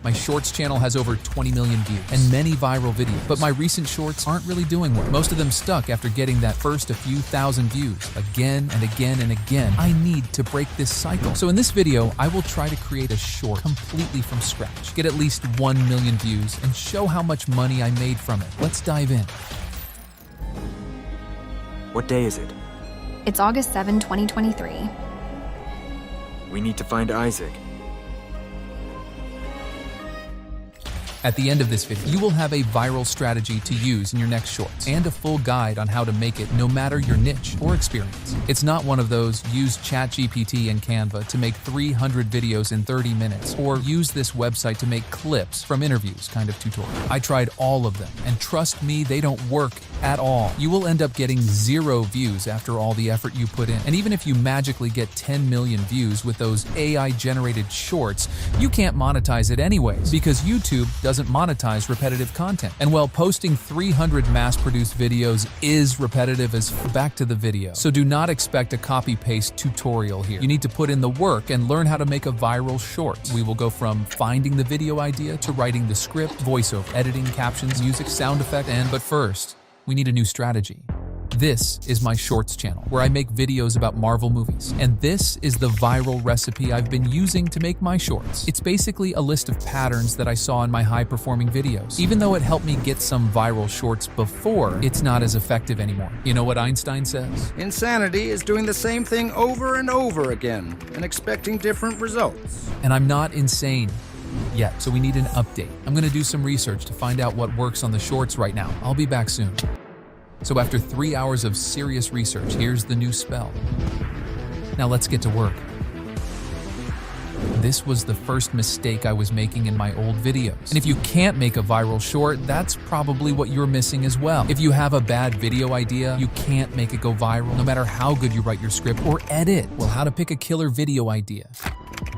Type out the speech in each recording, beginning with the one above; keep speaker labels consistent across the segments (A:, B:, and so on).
A: My Shorts channel has over 20 million views and many viral videos, but my recent shorts aren't really doing well. Most of them stuck after getting that first a few thousand views. Again and again and again, I need to break this cycle. So in this video, I will try to create a short completely from scratch, get at least 1 million views, and show how much money I made from it. Let's dive in.
B: What day is it?
C: It's August 7, 2023.
B: We need to find Isaac.
A: At the end of this video, you will have a viral strategy to use in your next shorts and a full guide on how to make it no matter your niche or experience. It's not one of those use ChatGPT and Canva to make 300 videos in 30 minutes or use this website to make clips from interviews kind of tutorial. I tried all of them, and trust me, they don't work at all. You will end up getting 0 views after all the effort you put in. And even if you magically get 10 million views with those AI-generated shorts, you can't monetize it anyways because YouTube doesn't monetize repetitive content. And while posting 300 mass-produced videos is repetitive as back to the video. So do not expect a copy-paste tutorial here. You need to put in the work and learn how to make a viral short. We will go from finding the video idea to writing the script, voiceover, editing, captions, music, sound effect, but first, we need a new strategy. This is my Shorts channel, where I make videos about Marvel movies. And this is the viral recipe I've been using to make my shorts. It's basically a list of patterns that I saw in my high-performing videos. Even though it helped me get some viral shorts before, it's not as effective anymore. You know what Einstein says?
D: Insanity is doing the same thing over and over again and expecting different results.
A: And I'm not insane yet, so we need an update. I'm gonna do some research to find out what works on the shorts right now. I'll be back soon. So after 3 hours of serious research, here's the new spell. Now let's get to work. This was the first mistake I was making in my old videos. And if you can't make a viral short, that's probably what you're missing as well. If you have a bad video idea, you can't make it go viral, no matter how good you write your script or edit. Well, how to pick a killer video idea?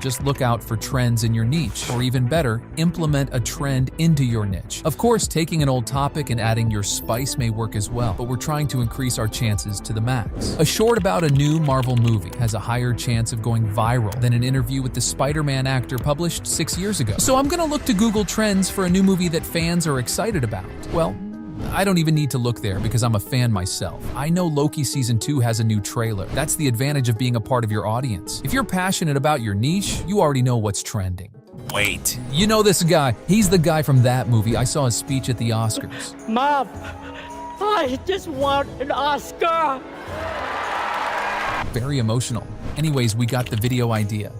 A: Just look out for trends in your niche, or even better, implement a trend into your niche. Of course, taking an old topic and adding your spice may work as well, but we're trying to increase our chances to the max. A short about a new Marvel movie has a higher chance of going viral than an interview with the Spider-Man actor published 6 years ago. So I'm gonna look to Google Trends for a new movie that fans are excited about. Well, I don't even need to look there because I'm a fan myself. I know Loki Season 2 has a new trailer. That's the advantage of being a part of your audience. If you're passionate about your niche, you already know what's trending. Wait, you know this guy. He's the guy from that movie. I saw his speech at the Oscars.
E: Mom, I just want an Oscar.
A: Very emotional. Anyways, we got the video idea.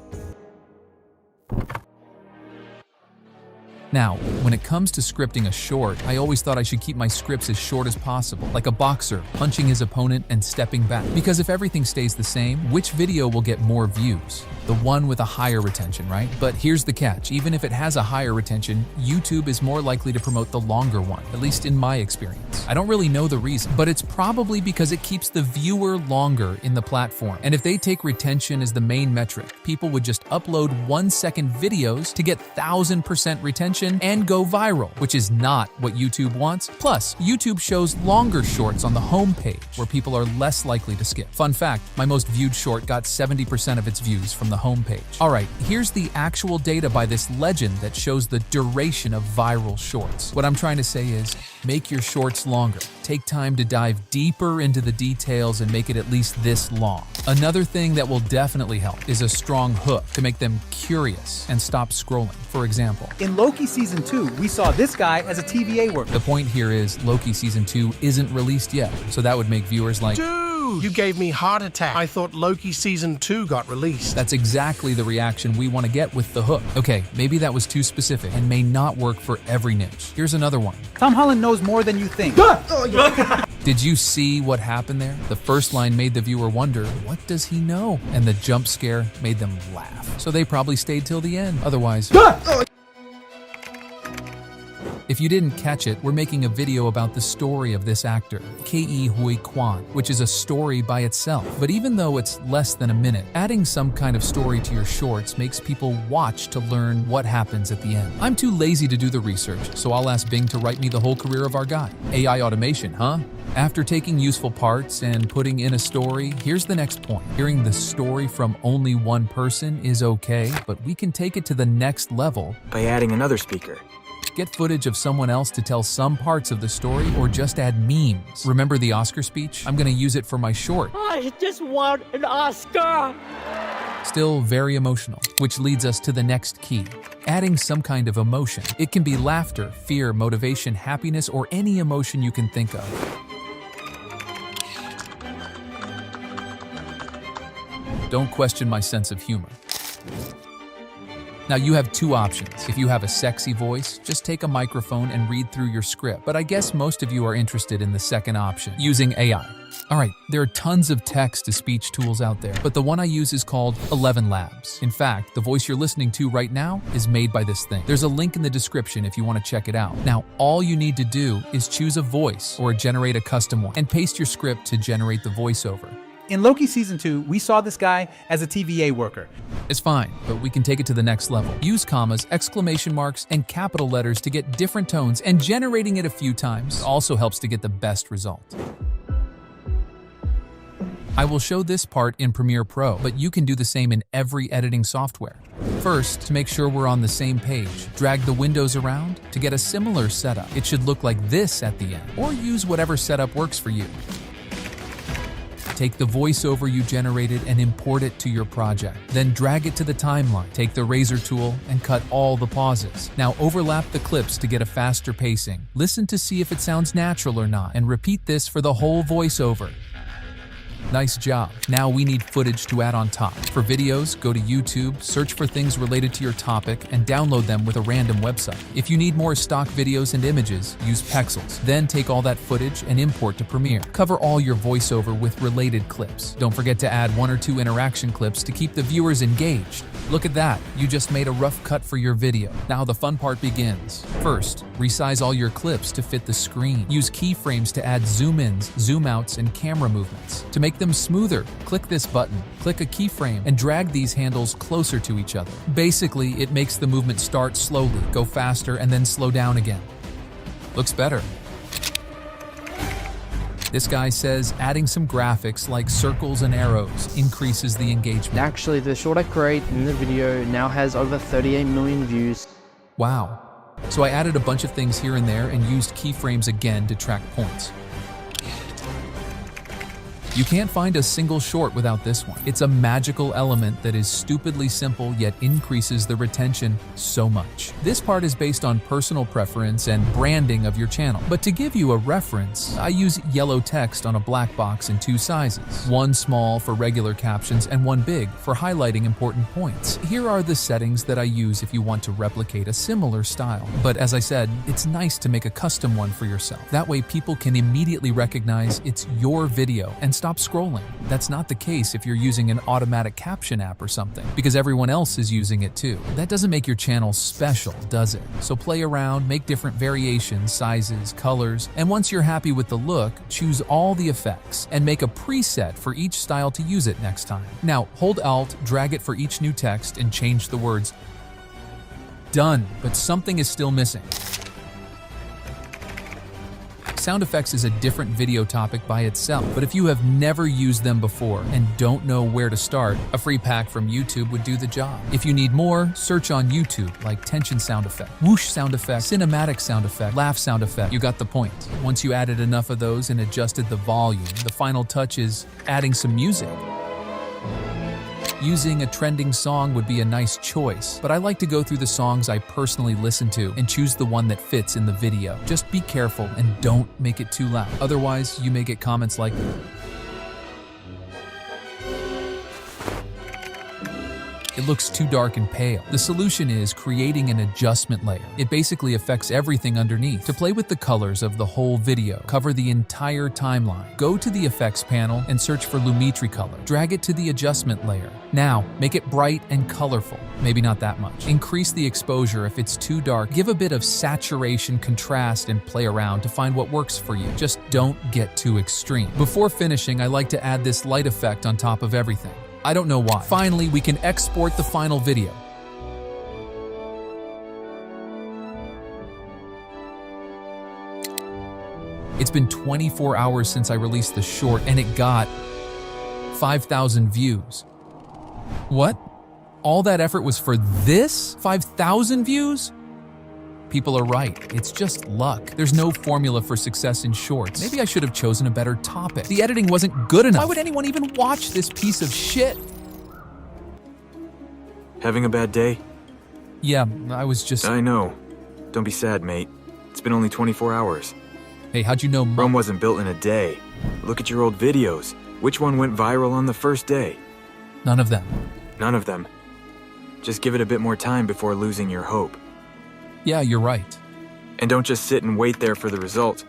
A: Now, when it comes to scripting a short, I always thought I should keep my scripts as short as possible, like a boxer punching his opponent and stepping back. Because if everything stays the same, which video will get more views? The one with a higher retention, right? But here's the catch. Even if it has a higher retention, YouTube is more likely to promote the longer one, at least in my experience. I don't really know the reason, but it's probably because it keeps the viewer longer in the platform. And if they take retention as the main metric, people would just upload 1-second videos to get 1000% retention and go viral, which is not what YouTube wants. Plus, YouTube shows longer shorts on the homepage where people are less likely to skip. Fun fact, my most viewed short got 70% of its views from the homepage. Alright, here's the actual data by this legend that shows the duration of viral shorts. What I'm trying to say is, make your shorts longer. Take time to dive deeper into the details and make it at least this long. Another thing that will definitely help is a strong hook to make them curious and stop scrolling. For example,
F: in Loki Season 2, we saw this guy as a TVA worker.
A: The point here is Loki Season 2 isn't released yet, so that would make viewers like,
G: Dude, you gave me heart attack. I thought Loki Season 2 got released.
A: That's exactly the reaction we want to get with the hook. Okay, maybe that was too specific and may not work for every niche. Here's another one.
F: Tom Holland knows more than you think.
A: Did you see what happened there? The first line made the viewer wonder, what does he know? And the jump scare made them laugh. So they probably stayed till the end. Otherwise, If you didn't catch it, we're making a video about the story of this actor, Ke Huy Quan, which is a story by itself. But even though it's less than a minute, adding some kind of story to your shorts makes people watch to learn what happens at the end. I'm too lazy to do the research, so I'll ask Bing to write me the whole career of our guy. AI automation, huh? After taking useful parts and putting in a story, here's the next point. Hearing the story from only one person is okay, but we can take it to the next level
B: By adding another speaker.
A: get footage of someone else to tell some parts of the story, or just add memes. Remember the Oscar speech? I'm gonna use it for my short.
E: I just want an Oscar.
A: Still very emotional, which leads us to the next key. Adding some kind of emotion. It can be laughter, fear, motivation, happiness, or any emotion you can think of. Don't question my sense of humor. Now you have two options. If you have a sexy voice, just take a microphone and read through your script. But I guess most of you are interested in the second option, using AI. Alright, there are tons of text-to-speech tools out there, but the one I use is called 11 Labs. In fact, the voice you're listening to right now is made by this thing. There's a link in the description if you want to check it out. Now, all you need to do is choose a voice or generate a custom one and paste your script to generate the voiceover.
F: In Loki Season 2, we saw this guy as a TVA worker.
A: It's fine, but we can take it to the next level. Use commas, exclamation marks, and capital letters to get different tones, and generating it a few times also helps to get the best result. I will show this part in Premiere Pro, but you can do the same in every editing software. First, to make sure we're on the same page, drag the windows around to get a similar setup. It should look like this at the end, or use whatever setup works for you. Take the voiceover you generated and import it to your project. Then drag it to the timeline. Take the razor tool and cut all the pauses. Now overlap the clips to get a faster pacing. Listen to see if it sounds natural or not, and repeat this for the whole voiceover. Nice job. Now we need footage to add on top. For videos, go to YouTube, search for things related to your topic, and download them with a random website. If you need more stock videos and images, use Pexels. Then take all that footage and import to Premiere. Cover all your voiceover with related clips. Don't forget to add 1 or 2 interaction clips to keep the viewers engaged. Look at that, you just made a rough cut for your video. Now the fun part begins. First, resize all your clips to fit the screen. Use keyframes to add zoom-ins, zoom-outs, and camera movements. To make them smoother, click this button, click a keyframe, and drag these handles closer to each other. Basically, it makes the movement start slowly, go faster, and then slow down again. Looks better. This guy says adding some graphics like circles and arrows increases the engagement.
H: Actually, the short I create in the video now has over 38 million views.
A: Wow. So I added a bunch of things here and there and used keyframes again to track points. You can't find a single short without this one. It's a magical element that is stupidly simple yet increases the retention so much. This part is based on personal preference and branding of your channel. But to give you a reference, I use yellow text on a black box in 2 sizes. One small for regular captions and one big for highlighting important points. Here are the settings that I use if you want to replicate a similar style. But as I said, it's nice to make a custom one for yourself. That way people can immediately recognize it's your video and stop scrolling. That's not the case if you're using an automatic caption app or something, because everyone else is using it too. That doesn't make your channel special, does it? So play around, make different variations, sizes, colors, and once you're happy with the look, choose all the effects and make a preset for each style to use it next time. Now, hold Alt, drag it for each new text, and change the words. Done, but something is still missing. Sound effects is a different video topic by itself, but if you have never used them before and don't know where to start, a free pack from YouTube would do the job. If you need more, search on YouTube, like tension sound effect, whoosh sound effect, cinematic sound effect, laugh sound effect. You got the point. Once you added enough of those and adjusted the volume, the final touch is adding some music. Using a trending song would be a nice choice, but I like to go through the songs I personally listen to and choose the one that fits in the video. Just be careful and don't make it too loud. Otherwise, you may get comments like, "It looks too dark and pale. The solution is creating an adjustment layer. It basically affects everything underneath. To play with the colors of the whole video, cover the entire timeline. Go to the effects panel and search for Lumetri color. Drag it to the adjustment layer. Now, make it bright and colorful. Maybe not that much. Increase the exposure if it's too dark. Give a bit of saturation, contrast, and play around to find what works for you. Just don't get too extreme. Before finishing, I like to add this light effect on top of everything. I don't know why. Finally, we can export the final video. It's been 24 hours since I released the short, and it got 5,000 views. What? All that effort was for this? 5,000 views? People are right. It's just luck. There's no formula for success in shorts. Maybe I should have chosen a better topic. The editing wasn't good enough. Why would anyone even watch this piece of shit?
B: Having a bad day?
A: Yeah, I was just...
B: I know. Don't be sad, mate. It's been only 24 hours.
A: Hey, how'd you know
B: Rome wasn't built in a day. Look at your old videos. Which one went viral on the first day?
A: None of them.
B: None of them. Just give it a bit more time before losing your hope.
A: Yeah, you're right.
B: And don't just sit and wait there for the result.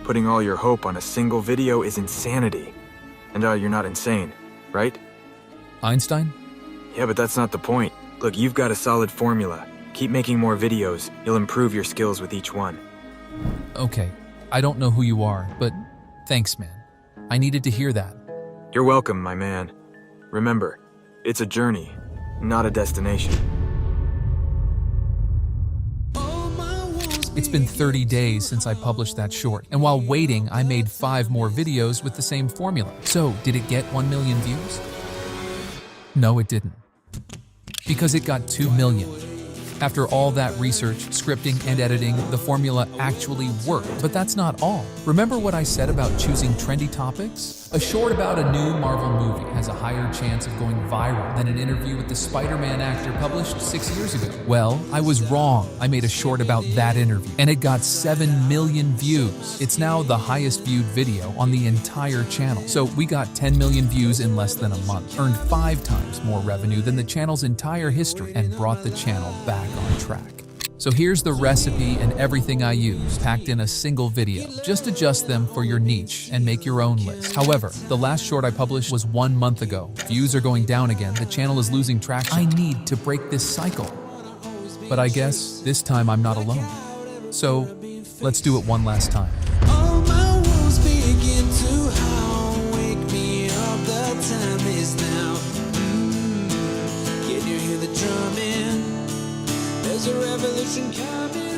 B: Putting all your hope on a single video is insanity. And you're not insane, right?
A: Einstein?
B: Yeah, but that's not the point. Look, you've got a solid formula. Keep making more videos. You'll improve your skills with each one.
A: Okay, I don't know who you are, but thanks, man. I needed to hear that.
B: You're welcome, my man. Remember, it's a journey, not a destination.
A: It's been 30 days since I published that short, and while waiting, I made 5 more videos with the same formula. So, did it get 1 million views? No, it didn't. Because it got 2 million. After all that research, scripting, and editing, the formula actually worked. But that's not all. Remember what I said about choosing trendy topics? A short about a new Marvel movie has a higher chance of going viral than an interview with the Spider-Man actor published 6 years ago. Well, I was wrong. I made a short about that interview, and it got 7 million views. It's now the highest viewed video on the entire channel. So we got 10 million views in less than a month, earned 5 times more revenue than the channel's entire history, and brought the channel back on track. So here's the recipe and everything I use, packed in a single video. Just adjust them for your niche and make your own list. However, the last short I published was 1 month ago. Views are going down again, the channel is losing traction. I need to break this cycle. But I guess this time I'm not alone. So let's do it one last time.
I: All my wounds begin to howl. Wake me up, the time is now. Can you hear the drumming? There's a revolution coming.